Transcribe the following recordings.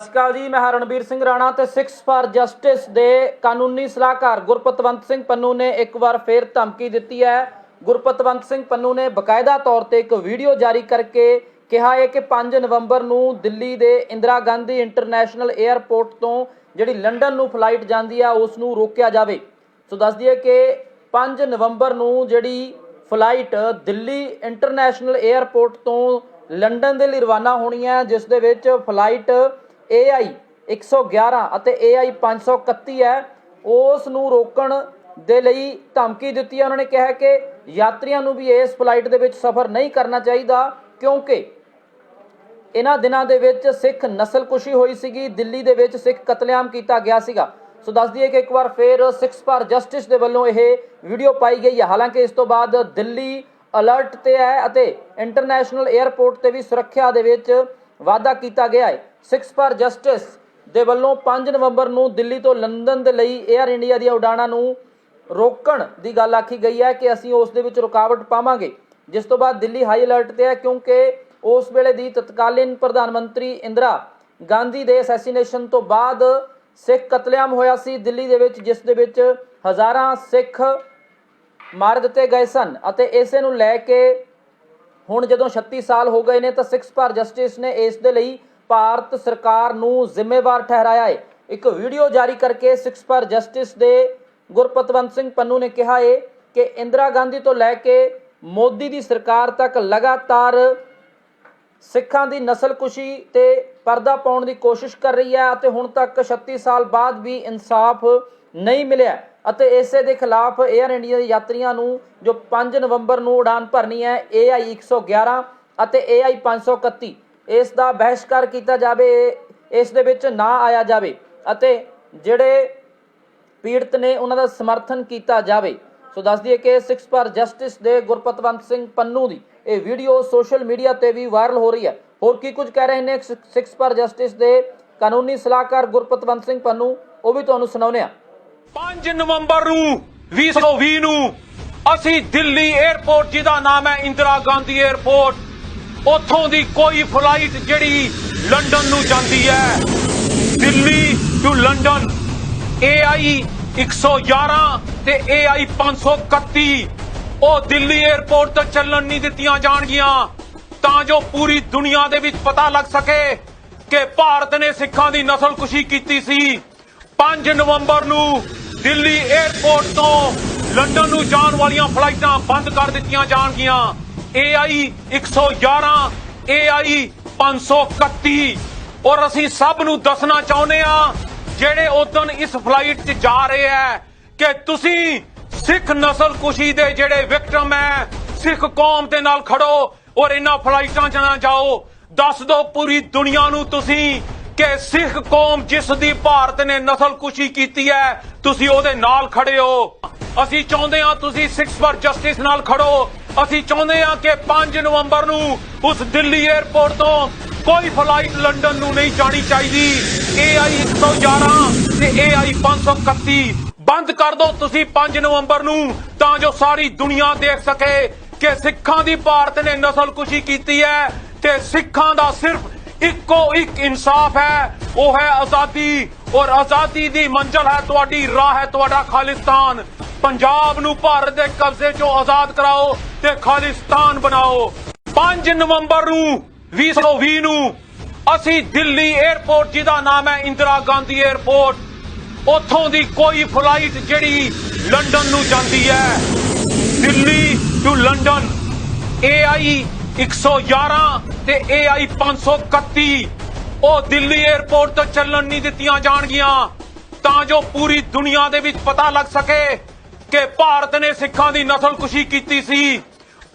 ਸਤਿ ਸ਼੍ਰੀ ਅਕਾਲ ਜੀ, मैं रणबीर सिंह राणा ਤੇ 6 ਫਾਰ ਜਸਟਿਸ ਦੇ ਕਾਨੂੰਨੀ ਸਲਾਹਕਾਰ ਗੁਰਪਤਵੰਤ ਸਿੰਘ ਪੰਨੂ ਨੇ ਇੱਕ ਵਾਰ ਫੇਰ ਧਮਕੀ ਦਿੱਤੀ ਹੈ। ਗੁਰਪਤਵੰਤ ਸਿੰਘ ਪੰਨੂ ਨੇ ਬਕਾਇਦਾ ਤੌਰ ਤੇ ਇੱਕ ਵੀਡੀਓ ਜਾਰੀ ਕਰਕੇ ਕਿਹਾ ਹੈ ਕਿ 5 ਨਵੰਬਰ ਨੂੰ ਦਿੱਲੀ ਦੇ ਇੰਦਰਾ ਗਾਂਧੀ ਇੰਟਰਨੈਸ਼ਨਲ 에ਅਰਪੋਰਟ ਤੋਂ ਜਿਹੜੀ ਲੰਡਨ ਨੂੰ ਫਲਾਈਟ ਜਾਂਦੀ ਆ ਉਸ ਨੂੰ ਰੋਕਿਆ ਜਾਵੇ। ਸੋ ਦੱਸ ਦਈਏ ਕਿ 5 ਨਵੰਬਰ ਨੂੰ ਜਿਹੜੀ ਫਲਾਈਟ ਦਿੱਲੀ ਇੰਟਰਨੈਸ਼ਨਲ 에ਅਰਪੋਰਟ ਤੋਂ ਲੰਡਨ ਦੇ ਲਈ ਰਵਾਨਾ ਹੋਣੀ ਹੈ, ਜਿਸ ਦੇ ਵਿੱਚ ਫਲਾਈਟ AI 111 ਅਤੇ AI 531 है, उस नूं रोकण दे लई धमकी दित्ती है। उन्होंने कहा कि यात्रियों नूं भी इस फ्लाइट दे विच सफ़र नहीं करना चाहिए क्योंकि इन्हां दिनां दे विच सिख नस्लकुशी होई सीगी, दिल्ली दे विच सिख कतलेआम कीता गया सीगा। सो दस दिए कि एक बार फिर 6 फॉर जस्टिस दे वल्लों यह वीडियो पाई गई है। हालांकि इस तो बाद दिल्ली अलर्ट ते है अते इंटरनैशनल एयरपोर्ट ते भी सुरक्षा दे विच वाधा किया गया है। 6 फॉर जस्टिस ਦੇ ਵੱਲੋਂ 5 ਨਵੰਬਰ ਨੂੰ ਦਿੱਲੀ ਤੋਂ ਲੰਡਨ ਦੇ ਲਈ 에ਅਰ ਇੰਡੀਆ ਦੀਆਂ ਉਡਾਣਾਂ ਨੂੰ ਰੋਕਣ ਦੀ ਗੱਲ ਆਖੀ ਗਈ ਹੈ ਕਿ ਅਸੀਂ ਉਸ ਦੇ ਵਿੱਚ ਰੁਕਾਵਟ ਪਾਵਾਂਗੇ, ਜਿਸ ਤੋਂ ਬਾਅਦ ਦਿੱਲੀ ਹਾਈ ਅਲਰਟ ਤੇ ਹੈ ਕਿਉਂਕਿ ਉਸ ਵੇਲੇ ਦੀ ਤਤਕਾਲੀਨ ਪ੍ਰਧਾਨ ਮੰਤਰੀ ਇੰਦਰਾ ਗਾਂਧੀ ਦੇ ਅਸੈਸੀਨੇਸ਼ਨ ਤੋਂ ਬਾਅਦ ਸਿੱਖ ਕਤਲੇਆਮ ਹੋਇਆ ਸੀ ਦਿੱਲੀ ਦੇ ਵਿੱਚ, ਜਿਸ ਦੇ ਵਿੱਚ ਹਜ਼ਾਰਾਂ ਸਿੱਖ ਮਾਰ ਦਿੱਤੇ ਗਏ ਸਨ। ਅਤੇ ਇਸੇ ਨੂੰ ਲੈ ਕੇ ਹੁਣ ਜਦੋਂ 36 ਸਾਲ ਹੋ ਗਏ ਨੇ ਤਾਂ 6 ਫਾਰ ਜਸਟਿਸ ਨੇ ਇਸ ਦੇ ਲਈ ਭਾਰਤ ਸਰਕਾਰ ਨੂੰ ਜ਼ਿੰਮੇਵਾਰ ਠਹਿਰਾਇਆ ਹੈ। ਇੱਕ ਵੀਡੀਓ ਜਾਰੀ ਕਰਕੇ 6 ਫਾਰ ਜਸਟਿਸ ਦੇ ਗੁਰਪਤਵੰਤ ਸਿੰਘ ਪੰਨੂ ਨੇ ਕਿਹਾ ਹੈ ਕਿ ਇੰਦਰਾ ਗਾਂਧੀ ਤੋਂ ਲੈ ਕੇ ਮੋਦੀ ਦੀ ਸਰਕਾਰ ਤੱਕ ਲਗਾਤਾਰ ਸਿੱਖਾਂ ਦੀ ਨਸਲਕੁਸ਼ੀ ਤੇ ਪਰਦਾ ਪਾਉਣ ਦੀ ਕੋਸ਼ਿਸ਼ ਕਰ ਰਹੀ ਹੈ ਅਤੇ ਹੁਣ ਤੱਕ 36 ਸਾਲ ਬਾਅਦ ਵੀ ਇਨਸਾਫ ਨਹੀਂ ਮਿਲਿਆ ਅਤੇ ਇਸੇ ਦੇ ਖਿਲਾਫ 에ਅਰ ਇੰਡੀਆ ਦੇ ਯਾਤਰੀਆਂ ਨੂੰ ਜੋ 5 ਨਵੰਬਰ ਨੂੰ ਉਡਾਨ ਭਰਨੀ ਹੈ AI 111 ਅਤੇ AI 531 ਇਸ ਦਾ ਬਹਿਸ਼ਕਾਰ ਕੀਤਾ ਜਾਵੇ, ਇਸ ਦੇ ਵਿੱਚ ਨਾ ਆਇਆ ਜਾਵੇ ਅਤੇ ਜਿਹੜੇ ਪੀੜਤ ਨੇ ਉਹਨਾਂ ਦਾ ਸਮਰਥਨ ਕੀਤਾ ਜਾਵੇ। ਸੋ ਦੱਸ ਦਈਏ ਕਿ 6 ਫਾਰ ਜਸਟਿਸ ਦੇ ਗੁਰਪਤਵੰਤ ਸਿੰਘ ਪੰਨੂ ਦੀ ਇਹ ਵੀਡੀਓ ਸੋਸ਼ਲ ਮੀਡੀਆ ਤੇ ਵੀ ਵਾਇਰਲ ਹੋ ਰਹੀ ਹੈ। ਹੋਰ ਕੀ ਕੁਝ ਕਹਿ ਰਹੇ ਨੇ 6 ਫਾਰ ਜਸਟਿਸ ਦੇ ਕਾਨੂੰਨੀ ਸਲਾਹਕਾਰ ਗੁਰਪਤਵੰਤ ਸਿੰਘ ਪੰਨੂ, ਉਹ ਵੀ ਤੁਹਾਨੂੰ ਸੁਣਾਉਂਦੇ ਹਾਂ। 5 ਨਵੰਬਰ ਨੂੰ 2020 ਨੂੰ ਅਸੀਂ ਦਿੱਲੀ 에ਅਰਪੋਰਟ, ਜਿਹਦਾ ਨਾਮ ਹੈ ਇੰਦਰਾ ਗਾਂਧੀ 에ਅਰਪੋਰਟ, ਉੱਥੋਂ ਦੀ ਕੋਈ ਫਲਾਈਟ ਜਿਹੜੀ ਲੰਡਨ ਨੂੰ ਜਾਂਦੀ ਹੈ, ਦਿੱਲੀ ਟੂ ਲੰਡਨ AI 111 ਤੇ AI 531 ਉਹ ਦਿੱਲੀ 에ਅਰਪੋਰਟ ਤੋਂ ਚੱਲਣ ਨਹੀਂ ਦਿੱਤੀਆਂ ਜਾਣਗੀਆਂ ਤਾਂ ਜੋ ਪੂਰੀ ਦੁਨੀਆ ਦੇ ਵਿੱਚ ਪਤਾ ਲੱਗ ਸਕੇ ਕਿ ਭਾਰਤ ਨੇ ਸਿੱਖਾਂ ਦੀ ਨਸਲਕੁਸ਼ੀ ਕੀਤੀ ਸੀ। 5 ਨਵੰਬਰ ਨੂੰ ਦਿੱਲੀ 에ਅਰਪੋਰਟ ਤੋਂ ਲੰਡਨ ਨੂੰ ਜਾਣ ਵਾਲੀਆਂ ਫਲਾਈਟਾਂ ਬੰਦ ਕਰ ਦਿੱਤੀਆਂ ਜਾਣਗੀਆਂ। AI 111 AI 531 ਔਰ ਅਸੀਂ ਸਭ ਨੂੰ ਦੱਸਣਾ ਚਾਹੁੰਦੇ ਆ ਜਿਹੜੇ ਉਦਣ ਇਸ ਫਲਾਈਟ 'ਚ ਜਾ ਰਹੇ ਹੈ ਕਿ ਤੁਸੀਂ ਸਿੱਖ ਨਸਲਕੁਸ਼ੀ ਦੇ ਜਿਹੜੇ ਵਿਕਟਮ ਹੈ, ਸਿੱਖ ਕੌਮ ਦੇ ਨਾਲ ਖੜੋ ਔਰ ਇਹਨਾਂ ਫਲਾਈਟਾਂ 'ਚ ਨਾ ਜਾਓ। ਦੱਸ ਦਿਓ ਪੂਰੀ ਦੁਨੀਆ ਨੂੰ ਤੁਸੀਂ ਕਿ ਸਿੱਖ ਕੌਮ ਜਿਸ ਦੀ ਭਾਰਤ ਨੇ ਨਸਲਕੁਸ਼ੀ ਕੀਤੀ ਹੈ ਤੁਸੀਂ ਉਹਦੇ ਨਾਲ ਖੜੇ ਹੋ। ਅਸੀਂ ਚਾਹੁੰਦੇ ਹਾਂ ਤੁਸੀਂ 6 ਫਾਰ ਜਸਟਿਸ ਨਾਲ ਖੜੋ। ਅਸੀਂ ਚਾਹੁੰਦੇ ਹਾਂ ਕਿ 5 ਨਵੰਬਰ ਨੂੰ ਉਸ ਦਿੱਲੀ 에ਅਰਪੋਰਟ ਤੋਂ ਕੋਈ ਫਲਾਈਟ ਲੰਡਨ ਨੂੰ ਨਹੀਂ ਜਾਣੀ ਚਾਹੀਦੀ। AI 111 ਤੇ AI 531 ਬੰਦ ਕਰ ਦਿਓ ਤੁਸੀਂ 5 ਨਵੰਬਰ ਨੂੰ ਤਾਂ ਜੋ ਸਾਰੀ ਦੁਨੀਆ ਦੇਖ ਸਕੇ ਕਿ ਸਿੱਖਾਂ ਦੀ ਭਾਰਤ ਨੇ ਨਸਲਕੁਸ਼ੀ ਕੀਤੀ ਹੈ ਤੇ ਸਿੱਖਾਂ ਦਾ ਸਿਰਫ ਇੱਕੋ ਇੱਕ ਇਨਸਾਫ ਹੈ, ਉਹ ਹੈ ਆਜ਼ਾਦੀ ਔਰ ਆਜ਼ਾਦੀ ਦੀ ਮੰਜ਼ਿਲ ਹੈ ਤੁਹਾਡੀ, ਰਾਹ ਹੈ ਤੁਹਾਡਾ ਖਾਲਿਸਤਾਨ। ਪੰਜਾਬ ਨੂੰ ਭਾਰਤ ਦੇ ਕਬਜ਼ੇ ਚੋਂ ਆਜ਼ਾਦ ਕਰਾਓ ਤੇ ਖਾਲਿਸਤਾਨ ਬਣਾਓ। 5 ਨਵੰਬਰ ਨੂੰ 2020 ਨੂੰ ਅਸੀਂ ਦਿੱਲੀ 에ਅਰਪੋਰਟ, ਜਿਹਦਾ ਨਾਮ ਹੈ ਇੰਦਰਾ ਗਾਂਧੀ 에ਅਰਪੋਰਟ, ਉੱਥੋਂ ਦੀ ਕੋਈ ਫਲਾਈਟ ਜਿਹੜੀ ਲੰਡਨ ਨੂੰ ਜਾਂਦੀ ਹੈ, ਦਿੱਲੀ ਟੂ ਲੰਡਨ AI 111 ਤੇ AI 531 ਉਹ ਦਿੱਲੀ 에ਅਰਪੋਰਟ ਤੋਂ ਚੱਲਣ ਨਹੀਂ ਦਿੱਤੀਆਂ ਜਾਣਗੀਆਂ ਤਾਂ ਜੋ ਪੂਰੀ ਦੁਨੀਆ ਦੇ ਵਿੱਚ ਪਤਾ ਲੱਗ ਸਕੇ ਕਿ ਭਾਰਤ ਨੇ ਸਿੱਖਾਂ ਦੀ ਨਸਲਕੁਸ਼ੀ ਕੀਤੀ ਸੀ।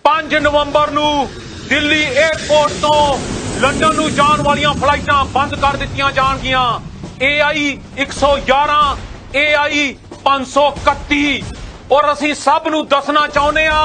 5 ਨਵੰਬਰ ਨੂੰ ਦਿੱਲੀ 에ਅਰਪੋਰਟ ਤੋਂ ਲੰਡਨ ਨੂੰ ਜਾਣ ਵਾਲੀਆਂ ਫਲਾਈਟਾਂ ਬੰਦ ਕਰ ਦਿੱਤੀਆਂ ਜਾਣਗੀਆਂ। AI 111 AI 531 ਔਰ ਅਸੀਂ ਸਭ ਨੂੰ ਦੱਸਣਾ ਚਾਹੁੰਦੇ ਆ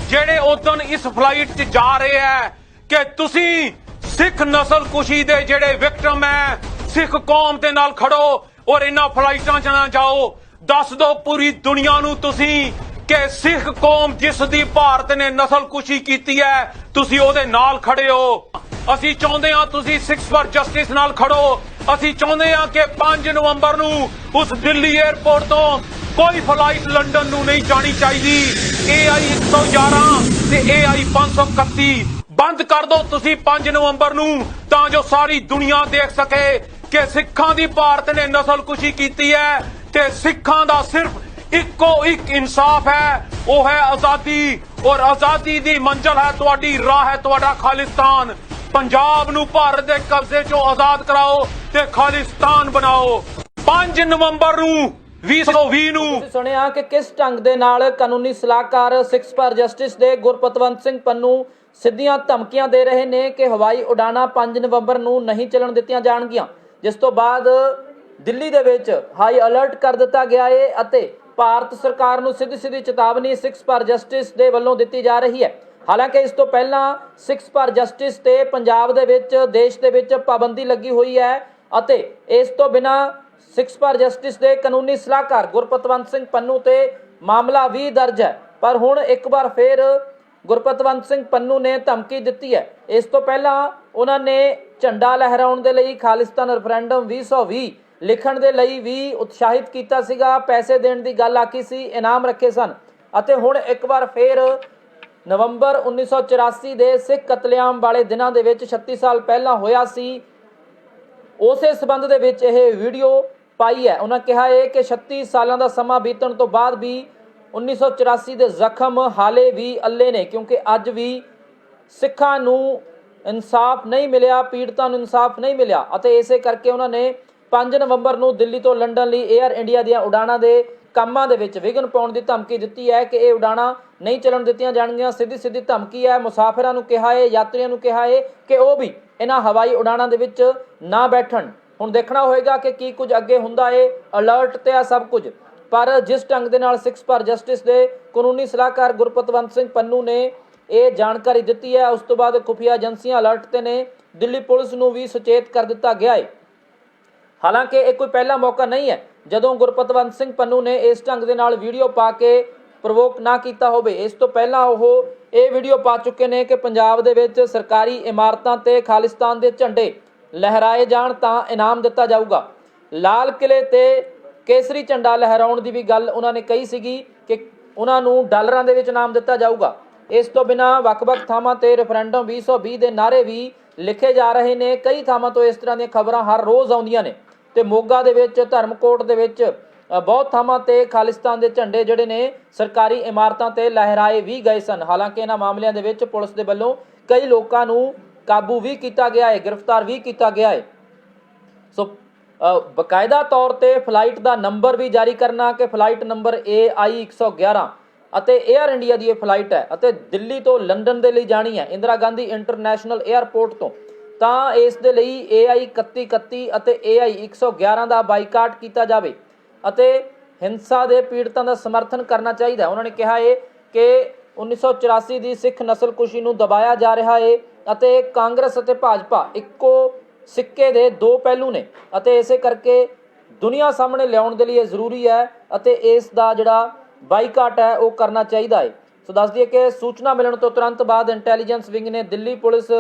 ਜਿਹੜੇ ਉਦਣ ਇਸ ਫਲਾਈਟ 'ਚ ਜਾ ਰਹੇ ਹੈ ਕਿ ਤੁਸੀਂ ਸਿੱਖ ਨਸਲਕੁਸ਼ੀ ਦੇ ਜਿਹੜੇ ਵਿਕਟਮ ਹੈ, ਸਿੱਖ ਕੌਮ ਦੇ ਨਾਲ ਖੜੋ ਔਰ ਇਹਨਾਂ ਫਲਾਈਟਾਂ 'ਚ ਨਾ ਜਾਓ। ਦੱਸ ਦਿਓ ਪੂਰੀ ਦੁਨੀਆ ਨੂੰ ਤੁਸੀਂ ਕਿ ਸਿੱਖ ਕੌਮ ਜਿਸ ਦੀ ਭਾਰਤ ਨੇ ਨਸਲਕੁਸ਼ੀ ਕੀਤੀ ਹੈ ਤੁਸੀਂ ਉਹਦੇ ਨਾਲ ਖੜੇ ਹੋ। ਅਸੀਂ ਚਾਹੁੰਦੇ ਹਾਂ ਤੁਸੀਂ 6 ਫਾਰ ਜਸਟਿਸ ਨਾਲ ਖੜੋ। ਅਸੀਂ ਚਾਹੁੰਦੇ ਹਾਂ ਕਿ 5 ਨਵੰਬਰ ਨੂੰ ਉਸ ਦਿੱਲੀ 에ਅਰਪੋਰਟ ਤੋਂ ਕੋਈ ਫਲਾਈਟ ਲੰਡਨ ਨੂੰ ਨਹੀਂ ਜਾਣੀ ਚਾਹੀਦੀ। AI 111 ਤੇ AI 531 ਬੰਦ ਕਰ ਦਿਓ ਤੁਸੀਂ 5 ਨਵੰਬਰ ਨੂੰ, ਤਾਂ ਜੋ ਸਾਰੀ ਦੁਨੀਆ ਦੇਖ ਸਕੇ ਕਿ ਸਿੱਖਾਂ ਦੀ ਭਾਰਤ ਨੇ ਨਸਲਕੁਸ਼ੀ ਕੀਤੀ ਹੈ ਤੇ ਸਿੱਖਾਂ ਦਾ ਸਿਰਫ ਇੱਕੋ ਇੱਕ ਇਨਸਾਫ ਹੈ, ਉਹ ਹੈ ਆਜ਼ਾਦੀ। ਔਰ ਆਜ਼ਾਦੀ ਦੀ ਮੰਜ਼ਿਲ ਹੈ ਤੁਹਾਡੀ, ਰਾਹ ਹੈ ਤੁਹਾਡਾ ਖਾਲਿਸਤਾਨ। ਪੰਜਾਬ ਨੂੰ ਭਾਰਤ ਦੇ ਕਬਜ਼ੇ ਚੋਂ ਆਜ਼ਾਦ ਕਰਾਓ ਤੇ ਖਾਲਿਸਤਾਨ ਬਣਾਓ। 5 ਨਵੰਬਰ ਨੂੰ 2020 ਨੂੰ ਤੁਸੀਂ ਸੁਣਿਆ ਕਿ ਕਿਸ ਢੰਗ ਦੇ ਨਾਲ ਕਾਨੂੰਨੀ ਸਲਾਹਕਾਰ ਸਿੱਖਸ ਫਾਰ ਜਸਟਿਸ ਦੇ ਗੁਰਪਤਵੰਤ ਸਿੰਘ ਪੰਨੂ ਸਿੱਧੀਆਂ ਧਮਕੀਆਂ ਦੇ ਰਹੇ ਨੇ ਕਿ ਹਵਾਈ ਉਡਾਣਾਂ 5 ਨਵੰਬਰ ਨੂੰ ਨਹੀਂ ਚੱਲਣ ਦਿੱਤੀਆਂ ਜਾਣਗੀਆਂ, ਜਿਸ ਤੋਂ ਬਾਅਦ ਦਿੱਲੀ ਦੇ ਵਿੱਚ ਹਾਈ ਅਲਰਟ ਕਰ ਦਿੱਤਾ ਗਿਆ ਹੈ ਅਤੇ ਭਾਰਤ ਸਰਕਾਰ ਨੂੰ ਸਿੱਧੀ ਚੇਤਾਵਨੀ ਸਿੱਖਸ ਫਾਰ ਜਸਟਿਸ ਦੇ ਵੱਲੋਂ ਦਿੱਤੀ ਜਾ ਰਹੀ ਹੈ। ਹਾਲਾਂਕਿ ਇਸ ਤੋਂ ਪਹਿਲਾਂ ਸਿੱਖਸ ਫਾਰ ਜਸਟਿਸ ਤੇ ਪੰਜਾਬ ਦੇ ਵਿੱਚ ਦੇਸ਼ ਦੇ ਵਿੱਚ ਪਾਬੰਦੀ ਲੱਗੀ ਹੋਈ ਹੈ ਅਤੇ ਇਸ ਤੋਂ ਬਿਨਾਂ ਸਿੱਖਸ ਫਾਰ ਜਸਟਿਸ ਦੇ ਕਾਨੂੰਨੀ ਸਲਾਹਕਾਰ ਗੁਰਪਤਵੰਤ ਸਿੰਘ ਪੰਨੂ ਤੇ ਮਾਮਲਾ ਵੀ ਦਰਜ ਹੈ। ਪਰ ਹੁਣ ਇੱਕ ਵਾਰ ਫਿਰ ਗੁਰਪਤਵੰਤ ਸਿੰਘ ਪੰਨੂ ਨੇ ਧਮਕੀ ਦਿੱਤੀ ਹੈ। ਇਸ ਤੋਂ ਪਹਿਲਾਂ ਉਹਨਾਂ ਨੇ ਝੰਡਾ ਲਹਿਰਾਉਣ ਦੇ ਲਈ ਖਾਲਿਸਤਾਨ ਰੈਫਰੈਂਡਮ 2020 ਲਿਖਣ ਦੇ ਲਈ ਵੀ ਉਤਸ਼ਾਹਿਤ ਕੀਤਾ ਸੀਗਾ, ਪੈਸੇ ਦੇਣ ਦੀ ਗੱਲ ਆਖੀ ਸੀ, ਇਨਾਮ ਰੱਖੇ ਸਨ ਅਤੇ ਹੁਣ ਇੱਕ ਵਾਰ ਫਿਰ ਨਵੰਬਰ 1984 ਦੇ ਸਿੱਖ ਕਤਲੇਆਮ ਵਾਲੇ ਦਿਨਾਂ ਦੇ ਵਿੱਚ 36 ਸਾਲ ਪਹਿਲਾਂ ਹੋਇਆ ਸੀ, ਉਸੇ ਸਬੰਧ ਦੇ ਵਿੱਚ ਇਹ ਵੀਡੀਓ ਪਾਈ ਹੈ। ਉਹਨਾਂ ਕਿਹਾ ਹੈ ਕਿ 36 ਸਾਲਾਂ ਦਾ ਸਮਾਂ ਬੀਤਣ ਤੋਂ ਬਾਅਦ ਵੀ 1984 ਦੇ ਜ਼ਖਮ ਹਾਲੇ ਵੀ ਅੱਲੇ ਨੇ, ਕਿਉਂਕਿ ਅੱਜ ਵੀ ਸਿੱਖਾਂ ਨੂੰ ਇਨਸਾਫ ਨਹੀਂ ਮਿਲਿਆ, ਪੀੜਤਾਂ ਨੂੰ ਇਨਸਾਫ ਨਹੀਂ ਮਿਲਿਆ ਅਤੇ ਇਸੇ ਕਰਕੇ ਉਹਨਾਂ ਨੇ 5 ਨਵੰਬਰ ਨੂੰ ਦਿੱਲੀ ਤੋਂ ਲੰਡਨ ਲਈ 에ਅਰ ਇੰਡੀਆ ਦੀਆਂ ਉਡਾਣਾਂ ਦੇ ਕੰਮਾਂ ਦੇ ਵਿੱਚ ਵਿਘਨ ਪਾਉਣ ਦੀ ਧਮਕੀ ਦਿੱਤੀ ਹੈ ਕਿ ਇਹ ਉਡਾਣਾਂ ਨਹੀਂ ਚੱਲਣ ਦਿੱਤੀਆਂ ਜਾਣਗੀਆਂ। ਸਿੱਧੀ ਧਮਕੀ ਹੈ। ਮੁਸਾਫਿਰਾਂ ਨੂੰ ਕਿਹਾ ਹੈ, ਯਾਤਰੀਆਂ ਨੂੰ ਕਿਹਾ ਹੈ ਕਿ ਉਹ ਵੀ ਇਹਨਾਂ ਹਵਾਈ ਉਡਾਣਾਂ ਦੇ ਵਿੱਚ ਨਾ ਬੈਠਣ। ਹੁਣ ਦੇਖਣਾ ਹੋਏਗਾ ਕਿ ਕੀ ਕੁਝ ਅੱਗੇ ਹੁੰਦਾ ਹੈ, ਅਲਰਟ ਤੇ ਆ ਸਭ ਕੁਝ। ਪਰ ਜਿਸ ਢੰਗ ਦੇ ਨਾਲ ਸਿੱਖਸ ਫਾਰ ਜਸਟਿਸ ਦੇ ਕਾਨੂੰਨੀ ਸਲਾਹਕਾਰ ਗੁਰਪਤਵੰਤ ਸਿੰਘ ਪੰਨੂ ਨੇ ਇਹ ਜਾਣਕਾਰੀ ਦਿੱਤੀ ਹੈ, ਉਸ ਤੋਂ ਬਾਅਦ ਖੁਫੀਆ ਏਜੰਸੀਆਂ ਅਲਰਟ ਤੇ ਨੇ, ਦਿੱਲੀ ਪੁਲਿਸ ਨੂੰ ਵੀ ਸੁਚੇਤ ਕਰ ਦਿੱਤਾ ਗਿਆ ਹੈ। ਹਾਲਾਂਕਿ ਇਹ ਕੋਈ ਪਹਿਲਾ ਮੌਕਾ ਨਹੀਂ ਹੈ ਜਦੋਂ ਗੁਰਪਤਵੰਤ ਸਿੰਘ ਪੰਨੂ ਨੇ ਇਸ ਢੰਗ ਦੇ ਨਾਲ ਵੀਡੀਓ ਪਾ ਕੇ ਪ੍ਰਵੋਕ ਨਾ ਕੀਤਾ ਹੋਵੇ। ਇਸ ਤੋਂ ਪਹਿਲਾਂ ਉਹ ਇਹ ਵੀਡੀਓ ਪਾ ਚੁੱਕੇ ਨੇ ਕਿ ਪੰਜਾਬ ਦੇ ਵਿੱਚ ਸਰਕਾਰੀ ਇਮਾਰਤਾਂ ਤੇ ਖਾਲਿਸਤਾਨ ਦੇ ਝੰਡੇ ਲਹਿਰਾਏ ਜਾਣ ਤਾਂ ਇਨਾਮ ਦਿੱਤਾ ਜਾਊਗਾ। ਲਾਲ ਕਿਲੇ ਤੇ ਕੇਸਰੀ ਝੰਡਾ ਲਹਿਰਾਉਣ ਦੀ ਵੀ ਗੱਲ ਉਹਨਾਂ ਨੇ ਕਹੀ ਸੀਗੀ ਕਿ ਉਹਨਾਂ ਨੂੰ ਡਾਲਰਾਂ ਦੇ ਵਿੱਚ ਇਨਾਮ ਦਿੱਤਾ ਜਾਊਗਾ। ਇਸ ਤੋਂ ਬਿਨਾਂ ਵੱਖ-ਵੱਖ ਥਾਵਾਂ ਤੇ ਰੈਫਰੈਂਡਮ 2020 ਦੇ ਨਾਅਰੇ ਵੀ ਲਿਖੇ ਜਾ ਰਹੇ ਨੇ। ਕਈ ਥਾਵਾਂ ਤੋਂ ਇਸ ਤਰ੍ਹਾਂ ਦੀਆਂ ਖਬਰਾਂ ਹਰ ਰੋਜ਼ ਆਉਂਦੀਆਂ ਨੇ ਤੇ ਮੋਗਾ ਦੇ ਵਿੱਚ, ਧਰਮਕੋਟ ਦੇ ਵਿੱਚ ਬਹੁਤ ਥਾਵਾਂ ਤੇ ਖਾਲਿਸਤਾਨ ਦੇ ਝੰਡੇ ਜਿਹੜੇ ਨੇ ਸਰਕਾਰੀ ਇਮਾਰਤਾਂ ਤੇ ਲਹਿਰਾਏ ਵੀ ਗਏ ਸਨ। ਹਾਲਾਂਕਿ ਇਹਨਾਂ ਮਾਮਲਿਆਂ ਦੇ ਵਿੱਚ ਪੁਲਿਸ ਦੇ ਵੱਲੋਂ ਕਈ ਲੋਕਾਂ ਨੂੰ ਕਾਬੂ ਵੀ ਕੀਤਾ ਗਿਆ ਹੈ, ਗ੍ਰਿਫਤਾਰ ਵੀ ਕੀਤਾ ਗਿਆ ਹੈ। ਸੋ ਬਕਾਇਦਾ ਤੌਰ ਤੇ ਫਲਾਈਟ ਦਾ ਨੰਬਰ ਵੀ ਜਾਰੀ ਕਰਨਾ ਕਿ ਫਲਾਈਟ ਨੰਬਰ AI 111 ਅਤੇ 에ਅਰ ਇੰਡੀਆ ਦੀ ਇਹ ਫਲਾਈਟ ਹੈ ਅਤੇ ਦਿੱਲੀ ਤੋਂ ਲੰਡਨ ਦੇ ਲਈ ਜਾਣੀ ਹੈ ਇੰਦਰਾ ਗਾਂਧੀ ਇੰਟਰਨੈਸ਼ਨਲ 에ਅਰਪੋਰਟ ਤੋਂ, ਤਾਂ ਇਸ ਦੇ ਲਈ AI 3131 ਅਤੇ AI 111 ਦਾ ਬਾਈਕਾਟ ਕੀਤਾ ਜਾਵੇ ਅਤੇ ਹਿੰਸਾ ਦੇ ਪੀੜਤਾਂ ਦਾ ਸਮਰਥਨ ਕਰਨਾ ਚਾਹੀਦਾ। ਉਹਨਾਂ ਨੇ ਕਿਹਾ ਹੈ ਕਿ 1984 ਦੀ ਸਿੱਖ ਨਸਲਕੁਸ਼ੀ ਨੂੰ ਦਬਾਇਆ ਜਾ ਰਿਹਾ ਹੈ ਅਤੇ ਕਾਂਗਰਸ ਅਤੇ ਭਾਜਪਾ ਇੱਕੋ ਸਿੱਕੇ ਦੇ ਦੋ ਪਹਿਲੂ ਨੇ ਅਤੇ ਇਸੇ ਕਰਕੇ ਦੁਨੀਆ ਸਾਹਮਣੇ ਲਿਆਉਣ ਦੇ ਲਈ ਇਹ ਜ਼ਰੂਰੀ ਹੈ ਅਤੇ ਇਸ ਦਾ ਜਿਹੜਾ ਬਾਈਕਾਟ ਹੈ ਉਹ ਕਰਨਾ ਚਾਹੀਦਾ ਹੈ। ਸੋ ਦੱਸ ਦਈਏ ਕਿ ਸੂਚਨਾ ਮਿਲਣ ਤੋਂ ਤੁਰੰਤ ਬਾਅਦ ਇੰਟੈਲੀਜੈਂਸ ਵਿੰਗ ਨੇ ਦਿੱਲੀ ਪੁਲਿਸ,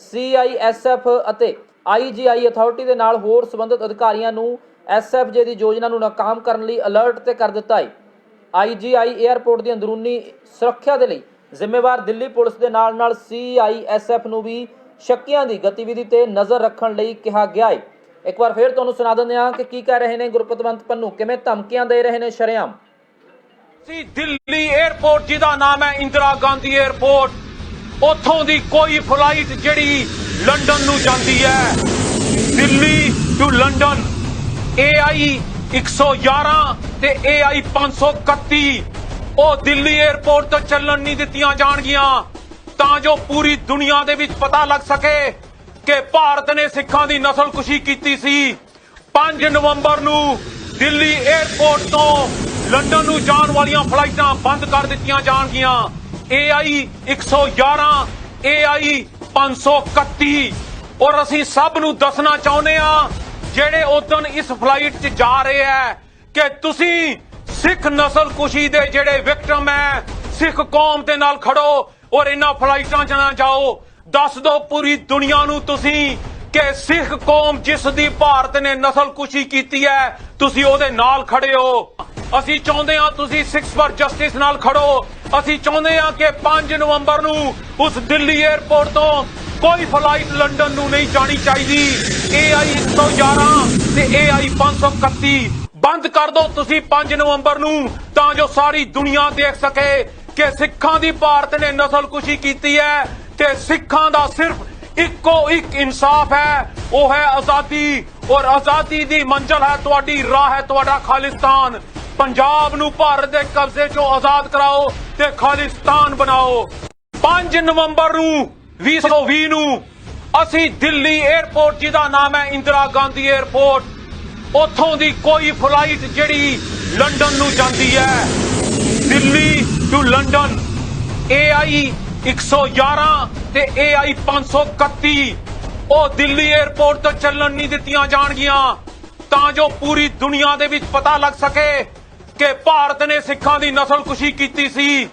CISF ਅਤੇ IGI ਅਥਾਰਟੀ ਦੇ ਨਾਲ ਹੋਰ ਸੰਬੰਧਿਤ ਅਧਿਕਾਰੀਆਂ ਨੂੰ SFJ ਦੀ ਯੋਜਨਾ ਨੂੰ ਨਾਕਾਮ ਕਰਨ ਲਈ ਅਲਰਟ ਤੇ ਕਰ ਦਿੱਤਾ ਹੈ। IGI 에ਅਰਪੋਰਟ ਦੀ ਅੰਦਰੂਨੀ ਸੁਰੱਖਿਆ ਦੇ ਲਈ ਜ਼ਿੰਮੇਵਾਰ ਦਿੱਲੀ ਪੁਲਿਸ ਦੇ ਨਾਲ CISF ਨੂੰ ਵੀ ਸ਼ੱਕੀਆਂ ਦੀ ਗਤੀਵਿਧੀ ਤੇ ਨਜ਼ਰ ਰੱਖਣ ਲਈ ਕਿਹਾ ਗਿਆ ਹੈ। ਇੱਕ ਵਾਰ ਫਿਰ ਤੁਹਾਨੂੰ ਸੁਣਾ ਦਿੰਦੇ ਹਾਂ ਕਿ ਕੀ ਕਹਿ ਰਹੇ ਨੇ ਗੁਰਪਤਵੰਤ ਪੰਨੂ, ਕਿਵੇਂ ਧਮਕੀਆਂ ਦੇ ਰਹੇ ਨੇ ਸ਼ਰੇਆਮ। ਦਿੱਲੀ 에ਅਰਪੋਰਟ ਜਿਹਦਾ ਨਾਮ ਹੈ ਇੰਦਰਾ ਗਾਂਧੀ 에ਅਰਪੋਰਟ, ਉੱਥੋਂ ਦੀ ਕੋਈ ਫਲਾਈਟ ਜਿਹੜੀ ਲੰਡਨ ਨੂੰ ਜਾਂਦੀ ਹੈ, ਦਿੱਲੀ ਟੂ ਲੰਡਨ, AI 111 ਤੇ AI 531 ਉਹ ਦਿੱਲੀ 에ਅਰਪੋਰਟ ਤੋਂ ਚੱਲਣ ਨਹੀਂ ਦਿੱਤੀਆਂ ਜਾਣਗੀਆਂ, ਤਾਂ ਜੋ ਪੂਰੀ ਦੁਨੀਆ ਦੇ ਵਿੱਚ ਪਤਾ ਲੱਗ ਸਕੇ ਕਿ ਭਾਰਤ ਨੇ ਸਿੱਖਾਂ ਦੀ ਨਸਲਕੁਸ਼ੀ ਕੀਤੀ ਸੀ। 5 ਨਵੰਬਰ ਨੂੰ ਦਿੱਲੀ 에ਅਰਪੋਰਟ ਤੋਂ ਲੰਡਨ ਨੂੰ ਜਾਣ ਵਾਲੀਆਂ ਫਲਾਈਟਾਂ ਬੰਦ ਕਰ ਦਿੱਤੀਆਂ ਜਾਣਗੀਆਂ। AI 111, AI 531 ਔਰ ਅਸੀਂ ਸਭ ਨੂੰ ਦੱਸਣਾ ਚਾਹੁੰਦੇ ਆ ਜਿਹੜੇ ਉਦੋਂ ਇਸ ਫਲਾਈਟ 'ਚ ਜਾ ਰਹੇ ਹੈ ਕਿ ਤੁਸੀਂ ਸਿੱਖ ਨਸਲਕੁਸ਼ੀ ਦੇ ਜਿਹੜੇ ਵਿਕਟਮ ਹੈ, ਸਿੱਖ ਕੌਮ ਦੇ ਨਾਲ ਖੜੋ ਔਰ ਇਹਨਾਂ ਫਲਾਈਟਾਂ 'ਚ ਨਾ ਜਾਓ। ਦੱਸ ਦਿਓ ਪੂਰੀ ਦੁਨੀਆ ਨੂੰ ਤੁਸੀਂ ਕਿ ਸਿੱਖ ਕੌਮ ਜਿਸ ਦੀ ਭਾਰਤ ਨੇ ਨਸਲਕੁਸ਼ੀ ਕੀਤੀ ਹੈ ਤੁਸੀਂ ਉਹਦੇ ਨਾਲ ਖੜੇ ਹੋ। ਅਸੀਂ ਚਾਹੁੰਦੇ ਹਾਂ ਤੁਸੀਂ 6 ਫਾਰ ਜਸਟਿਸ ਨਾਲ ਖੜੋ। ਅਸੀਂ ਚਾਹੁੰਦੇ ਹਾਂ ਕਿ 5 ਨਵੰਬਰ ਨੂੰ ਉਸ ਦਿੱਲੀ 에ਅਰਪੋਰਟ ਤੋਂ ਕੋਈ ਫਲਾਈਟ ਲੰਡਨ ਨੂੰ ਨਹੀਂ ਜਾਣੀ ਚਾਹੀਦੀ। AI 111 ਤੇ AI 531 ਬੰਦ ਕਰ ਦਿਓ ਤੁਸੀਂ 5 ਨਵੰਬਰ ਨੂੰ, ਤਾਂ ਜੋ ਸਾਰੀ ਦੁਨੀਆ ਦੇਖ ਸਕੇ ਕਿ ਸਿੱਖਾਂ ਦੀ ਭਾਰਤ ਨੇ ਨਸਲਕੁਸ਼ੀ ਕੀਤੀ ਹੈ ਤੇ ਸਿੱਖਾਂ ਦਾ ਸਿਰਫ ਇੱਕੋ ਇੱਕ ਇਨਸਾਫ ਹੈ, ਉਹ ਹੈ ਆਜ਼ਾਦੀ। ਔਰ ਆਜ਼ਾਦੀ ਦੀ ਮੰਜ਼ਿਲ ਹੈ ਤੁਹਾਡੀ, ਰਾਹ ਹੈ ਤੁਹਾਡਾ ਖਾਲਿਸਤਾਨ। ਪੰਜਾਬ ਨੂੰ ਭਾਰਤ ਦੇ ਕਬਜ਼ੇ ਚੋਂ ਆਜ਼ਾਦ ਕਰਾਓ ਤੇ ਖਾਲਿਸਤਾਨ ਬਣਾਓ। 5 ਨਵੰਬਰ ਨੂੰ 2020 ਨੂੰ ਅਸੀਂ ਦਿੱਲੀ 에ਅਰਪੋਰਟ ਜਿਹਦਾ ਨਾਮ ਹੈ ਇੰਦਰਾ ਗਾਂਧੀ 에ਅਰਪੋਰਟ, ਉੱਥੋਂ ਦੀ ਕੋਈ ਫਲਾਈਟ ਜਿਹੜੀ ਲੰਡਨ ਨੂੰ ਜਾਂਦੀ ਹੈ, ਦਿੱਲੀ ਟੂ ਲੰਡਨ, AI 111 ਤੇ AI 531 ਉਹ ਦਿੱਲੀ 에ਅਰਪੋਰਟ ਤੋਂ ਚੱਲਣ ਨਹੀਂ ਦਿੱਤੀਆਂ ਜਾਣਗੀਆਂ, ਤਾਂ ਜੋ ਪੂਰੀ ਦੁਨੀਆ ਦੇ ਵਿੱਚ ਪਤਾ ਲੱਗ ਸਕੇ ਕਿ ਭਾਰਤ ਨੇ ਸਿੱਖਾਂ ਦੀ ਨਸਲਕੁਸ਼ੀ ਕੀਤੀ ਸੀ।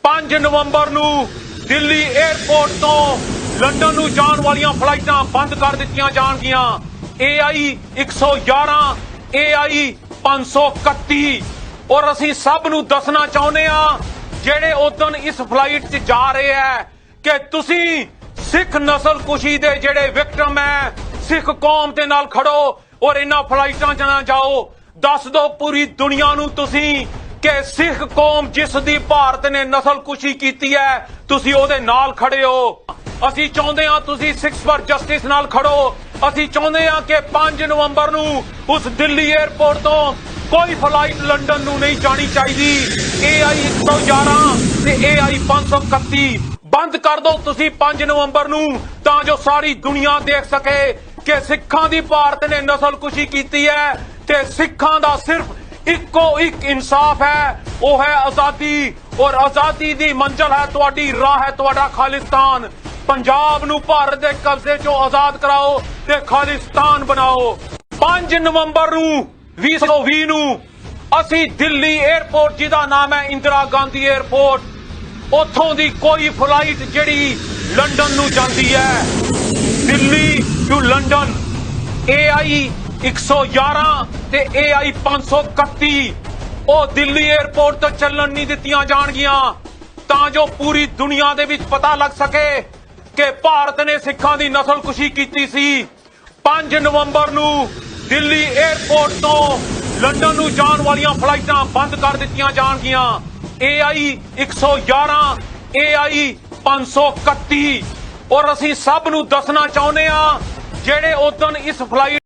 5 ਨਵੰਬਰ ਨੂੰ ਦਿੱਲੀ 에ਅਰਪੋਰਟ ਤੋਂ ਲੰਡਨ ਨੂੰ ਜਾਣ ਵਾਲੀਆਂ ਫਲਾਈਟਾਂ ਬੰਦ ਕਰ ਦਿੱਤੀਆਂ ਜਾਣਗੀਆਂ। AI 111 AI 531 ਔਰ ਅਸੀਂ ਸਭ ਨੂੰ ਦੱਸਣਾ ਚਾਹੁੰਦੇ ਹਾਂ ਜਿਹੜੇ ਉਦੋਂ ਇਸ ਫਲਾਈਟ 'ਚ ਜਾ ਰਹੇ ਹੈ ਕਿ ਤੁਸੀਂ ਸਿੱਖ ਨਸਲਕੁਸ਼ੀ ਦੇ ਜਿਹੜੇ ਵਿਕਟਮ ਹੈ, ਸਿੱਖ ਕੌਮ ਦੇ ਨਾਲ ਖੜੋ ਔਰ ਇਹਨਾਂ ਫਲਾਈਟਾਂ 'ਚ ਨਾ ਜਾਓ। ਦੱਸ ਦਿਓ ਪੂਰੀ ਦੁਨੀਆ ਨੂੰ ਤੁਸੀਂ ਕਿ ਸਿੱਖ ਕੌਮ ਜਿਸ ਦੀ ਭਾਰਤ ਨੇ ਨਸਲਕੁਸ਼ੀ ਕੀਤੀ ਹੈ ਤੁਸੀਂ ਉਹਦੇ ਨਾਲ ਖੜੇ ਹੋ। ਅਸੀਂ ਚਾਹੁੰਦੇ ਹਾਂ ਤੁਸੀਂ 6 ਫਾਰ ਜਸਟਿਸ ਨਾਲ ਖੜੋ। ਅਸੀਂ ਚਾਹੁੰਦੇ ਹਾਂ ਕਿ 5 ਨਵੰਬਰ ਨੂੰ ਉਸ ਦਿੱਲੀ 에ਅਰਪੋਰਟ ਤੋਂ ਕੋਈ ਫਲਾਈਟ ਲੰਡਨ ਨੂੰ ਨਹੀਂ ਜਾਣੀ ਚਾਹੀਦੀ। AI 111 ਤੇ AI 531 ਬੰਦ ਕਰ ਦਿਓ ਤੁਸੀਂ 5 ਨਵੰਬਰ ਨੂੰ, ਤਾਂ ਜੋ ਸਾਰੀ ਦੁਨੀਆ ਦੇਖ ਸਕੇ ਕਿ ਸਿੱਖਾਂ ਦੀ ਭਾਰਤ ਨੇ ਨਸਲਕੁਸ਼ੀ ਕੀਤੀ ਹੈ ਤੇ ਸਿੱਖਾਂ ਦਾ ਸਿਰਫ ਇੱਕੋ ਇੱਕ ਇਨਸਾਫ ਹੈ, ਉਹ ਹੈ ਆਜ਼ਾਦੀ। ਔਰ ਆਜ਼ਾਦੀ ਦੀ ਮੰਜ਼ਿਲ ਹੈ ਤੁਹਾਡੀ, ਰਾਹ ਹੈ ਤੁਹਾਡਾ ਖਾਲਿਸਤਾਨ। ਪੰਜਾਬ ਨੂੰ ਭਾਰਤ ਦੇ ਕਬਜ਼ੇ ਚੋਂ ਆਜ਼ਾਦ ਕਰਾਓ ਤੇ ਖਾਲਿਸਤਾਨ ਬਣਾਓ। 5 ਨਵੰਬਰ ਨੂੰ 2020 ਨੂੰ ਅਸੀਂ ਦਿੱਲੀ 에ਅਰਪੋਰਟ ਜਿਹਦਾ ਨਾਮ ਹੈ ਇੰਦਰਾ ਗਾਂਧੀ 에ਅਰਪੋਰਟ, ਉੱਥੋਂ ਦੀ ਕੋਈ ਫਲਾਈਟ ਜਿਹੜੀ ਲੰਡਨ ਨੂੰ ਜਾਂਦੀ ਹੈ, ਦਿੱਲੀ ਟੂ ਲੰਡਨ, AI 111 ਤੇ AI 531 ਉਹ ਦਿੱਲੀ 에ਅਰਪੋਰਟ ਤੋਂ ਚੱਲਣ ਨਹੀਂ ਦਿੱਤੀਆਂ ਜਾਣਗੀਆਂ, ਤਾਂ ਜੋ ਪੂਰੀ ਦੁਨੀਆ ਦੇ ਵਿੱਚ ਪਤਾ ਲੱਗ ਸਕੇ ਕਿ ਭਾਰਤ ਨੇ ਸਿੱਖਾਂ ਦੀ ਨਸਲਕੁਸ਼ੀ ਕੀਤੀ ਸੀ। 5 ਨਵੰਬਰ ਨੂੰ ਦਿੱਲੀ 에ਅਰਪੋਰਟ ਤੋਂ ਲੰਡਨ ਨੂੰ ਜਾਣ ਵਾਲੀਆਂ ਫਲਾਈਟਾਂ ਬੰਦ ਕਰ ਦਿੱਤੀਆਂ ਜਾਣਗੀਆਂ। AI 111 AI 531 ਔਰ ਅਸੀਂ ਸਭ ਨੂੰ ਦੱਸਣਾ ਚਾਹੁੰਦੇ ਹਾਂ ਜਿਹੜੇ ਉਦੋਂ ਇਸ ਫਲਾਈਟ